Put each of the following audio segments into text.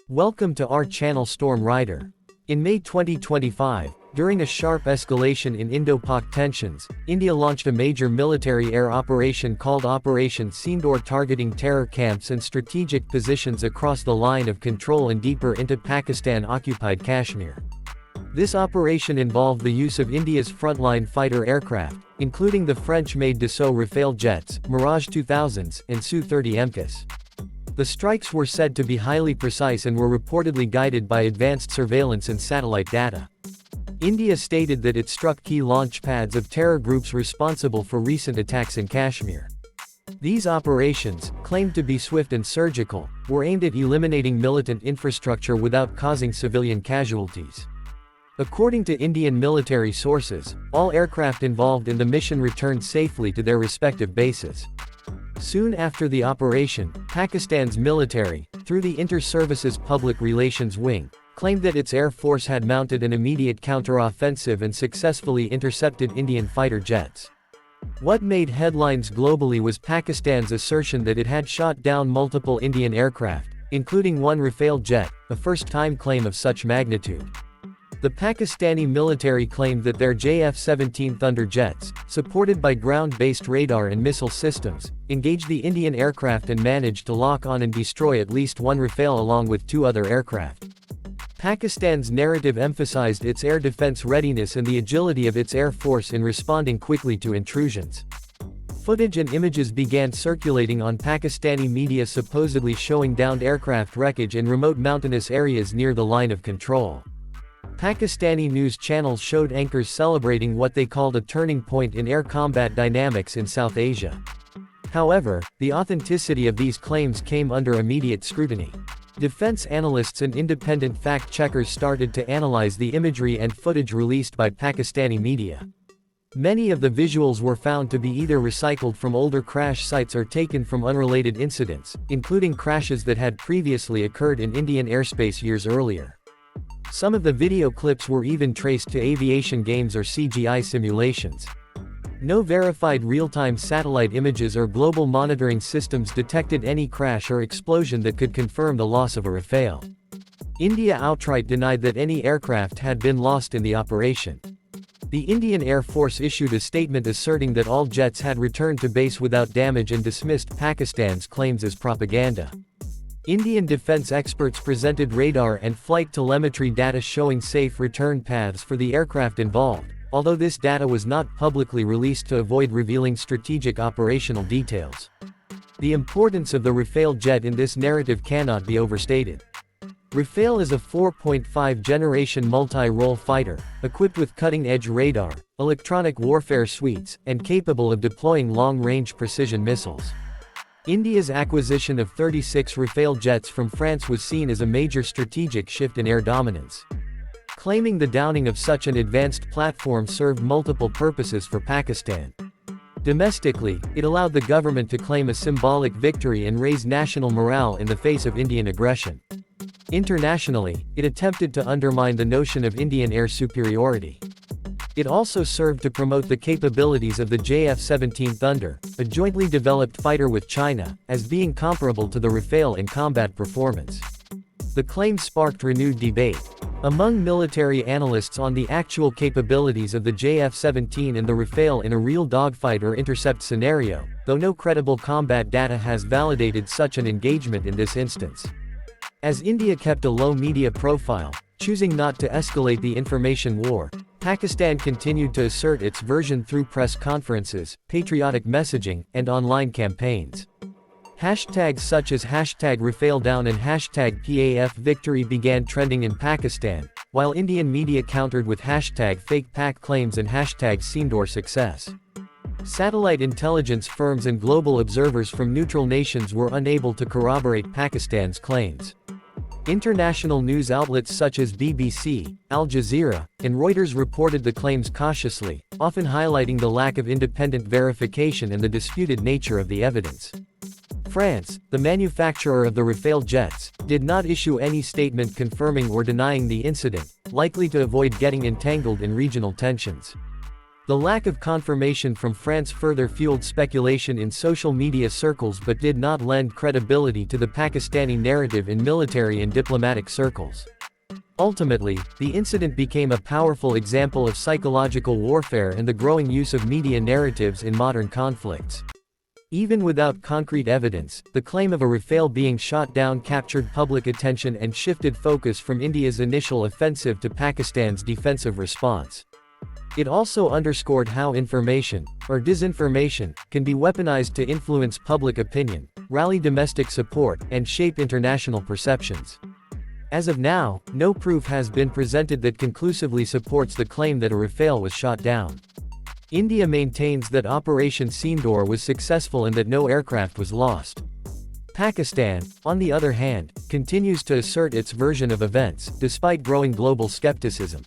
Welcome to our channel Storm Rider. In May 2025, during a sharp escalation in Indo-Pak tensions, India launched a major military air operation called Operation Sindoor, targeting terror camps and strategic positions across the line of control and deeper into Pakistan-occupied Kashmir. This operation involved the use of India's frontline fighter aircraft, including the French-made Dassault Rafale jets, Mirage 2000s, and Su-30 MKs. The strikes were said to be highly precise and were reportedly guided by advanced surveillance and satellite data. India stated that it struck key launch pads of terror groups responsible for recent attacks in Kashmir. These operations, claimed to be swift and surgical, were aimed at eliminating militant infrastructure without causing civilian casualties. According to Indian military sources, all aircraft involved in the mission returned safely to their respective bases. Soon after the operation, Pakistan's military, through the Inter-Services Public Relations Wing, claimed that its air force had mounted an immediate counter-offensive and successfully intercepted Indian fighter jets. What made headlines globally was Pakistan's assertion that it had shot down multiple Indian aircraft, including one Rafale jet, a first-time claim of such magnitude. The Pakistani military claimed that their JF-17 Thunder jets, supported by ground-based radar and missile systems, engaged the Indian aircraft and managed to lock on and destroy at least one Rafale along with two other aircraft. Pakistan's narrative emphasized its air defense readiness and the agility of its air force in responding quickly to intrusions. Footage and images began circulating on Pakistani media supposedly showing downed aircraft wreckage in remote mountainous areas near the line of control. Pakistani news channels showed anchors celebrating what they called a turning point in air combat dynamics in South Asia. However, the authenticity of these claims came under immediate scrutiny. Defense analysts and independent fact-checkers started to analyze the imagery and footage released by Pakistani media. Many of the visuals were found to be either recycled from older crash sites or taken from unrelated incidents, including crashes that had previously occurred in Indian airspace years earlier. Some of the video clips were even traced to aviation games or CGI simulations. No verified real-time satellite images or global monitoring systems detected any crash or explosion that could confirm the loss of a Rafale. India outright denied that any aircraft had been lost in the operation. The Indian Air Force issued a statement asserting that all jets had returned to base without damage and dismissed Pakistan's claims as propaganda. Indian defense experts presented radar and flight telemetry data showing safe return paths for the aircraft involved, although this data was not publicly released to avoid revealing strategic operational details. The importance of the Rafale jet in this narrative cannot be overstated. Rafale is a 4.5 generation multi-role fighter, equipped with cutting-edge radar, electronic warfare suites, and capable of deploying long-range precision missiles. India's acquisition of 36 Rafale jets from France was seen as a major strategic shift in air dominance. Claiming the downing of such an advanced platform served multiple purposes for Pakistan. Domestically, it allowed the government to claim a symbolic victory and raise national morale in the face of Indian aggression. Internationally, it attempted to undermine the notion of Indian air superiority. It also served to promote the capabilities of the JF-17 Thunder, a jointly developed fighter with China, as being comparable to the Rafale in combat performance. The claim sparked renewed debate among military analysts on the actual capabilities of the JF-17 and the Rafale in a real dogfight or intercept scenario, though no credible combat data has validated such an engagement in this instance. As India kept a low media profile, choosing not to escalate the information war, Pakistan continued to assert its version through press conferences, patriotic messaging, and online campaigns. Hashtags such as #RafaleDown and #PAFVictory began trending in Pakistan, while Indian media countered with #FakePak claims and #Sindoor Satellite intelligence firms and global observers from neutral nations were unable to corroborate Pakistan's claims. International news outlets such as BBC, Al Jazeera, and Reuters reported the claims cautiously, often highlighting the lack of independent verification and the disputed nature of the evidence. France, the manufacturer of the Rafale jets, did not issue any statement confirming or denying the incident, likely to avoid getting entangled in regional tensions. The lack of confirmation from France further fueled speculation in social media circles but did not lend credibility to the Pakistani narrative in military and diplomatic circles. Ultimately, the incident became a powerful example of psychological warfare and the growing use of media narratives in modern conflicts. Even without concrete evidence, the claim of a Rafale being shot down captured public attention and shifted focus from India's initial offensive to Pakistan's defensive response. It also underscored how information, or disinformation, can be weaponized to influence public opinion, rally domestic support, and shape international perceptions. As of now, no proof has been presented that conclusively supports the claim that a Rafale was shot down. India maintains that Operation Sindoor was successful and that no aircraft was lost. Pakistan, on the other hand, continues to assert its version of events, despite growing global skepticism.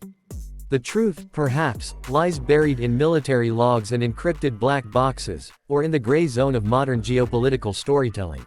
The truth, perhaps, lies buried in military logs and encrypted black boxes, or in the gray zone of modern geopolitical storytelling.